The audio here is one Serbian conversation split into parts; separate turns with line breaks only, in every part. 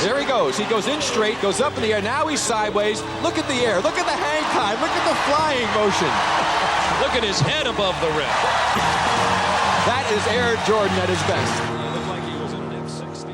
There he goes. He goes in straight, goes up in the air. Now he's sideways. Look at the air. Look at the hang time. Look at the flying motion.
Look at his head above the rim.
That is Air Jordan at his best.
He looked like he was in an F-16.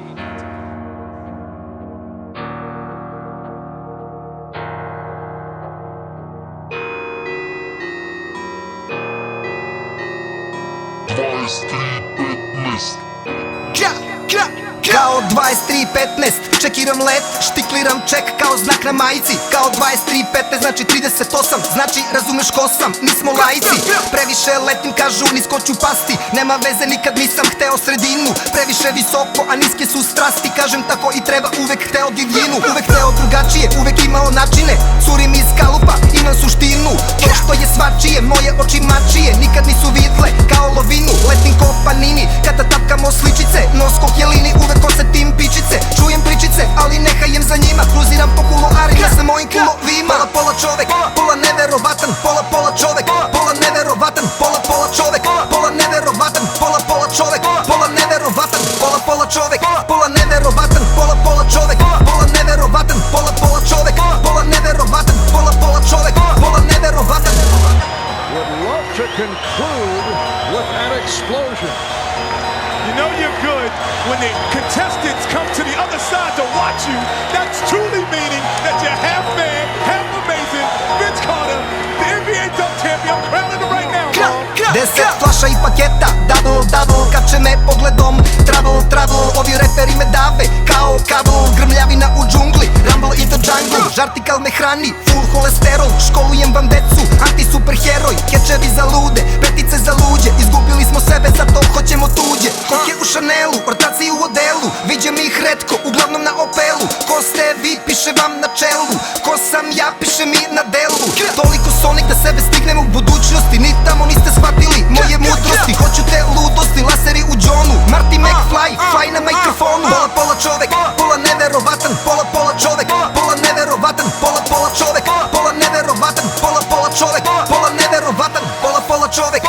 Kao 23.15, čekiram let, štikliram ček kao znak na majici. Kao 23.15 znači 38, znači razumeš ko sam, nismo laici. Previše letim kažu nisko ću pasti, nema veze nikad nisam hteo sredinu. Previše visoko a niske su strasti, kažem tako i treba, uvek hteo divljinu. Uvek hteo drugačije, uvek imao načine, curim iz kalupa, imam suštinu. To što je svačije, moje oči mačije, nikad nisu vidle kao lovinu. Letim ko panini, kada tapkamo sličice, nos ko jelini, uvek osetim pičice. Čujem pričice, ali ne hajem za njima. Kruziram po kuloarima sa mojim kulovima. Pola pola čovek, pola neverovatan. Pola pola čovek, pola neverovatan. Pola pola čovek, pola neverovatan. Pola pola čovek, pola neverovatan. Pola pola čovek, pola neverovatan. Pola pola čovek, pola neverovatan. Pola pola čovek, pola neverovatan. Pola pola čovek, pola neverovatan.
Would love to conclude with an explosion.
You know you're good when the contestants come to the other side to watch you. That's truly meaning that you're half man, half amazing. Vince Carter, the NBA dunk champion, I'm crowning him right now.
10 flaša i paketa, double, double. Kače me pogledom, trouble, trouble. Ovi reperi me dave, kao kabel. Grmljavina u džungli, rumble in the jungle. Žartikal me hrani, full holesterol. Školujem vam decu, anti-superheroj. Kečevi za lude, petice za luđe. Izgubili smo sebe, zato hoćemo tuđe. Koke u Chanelu, ortaci u odelu. Viđem ih retko, uglavnom na Opelu. Ko ste vi, piše vam na čelu. Ko sam ja, piše mi na delu. Toliko Sonic da sebe stignem u budućnosti. Ni tamo niste shvatili moje mudrosti. Hoću te ludosti, laseri u džonu. Marty McFly, fly na mikrofonu. Pola pola čovek, pola neverovatan. Pola pola čovek, pola neverovatan. Pola pola čovek, pola neverovatan. Pola pola čovek, pola neverovatan. Pola pola čovek,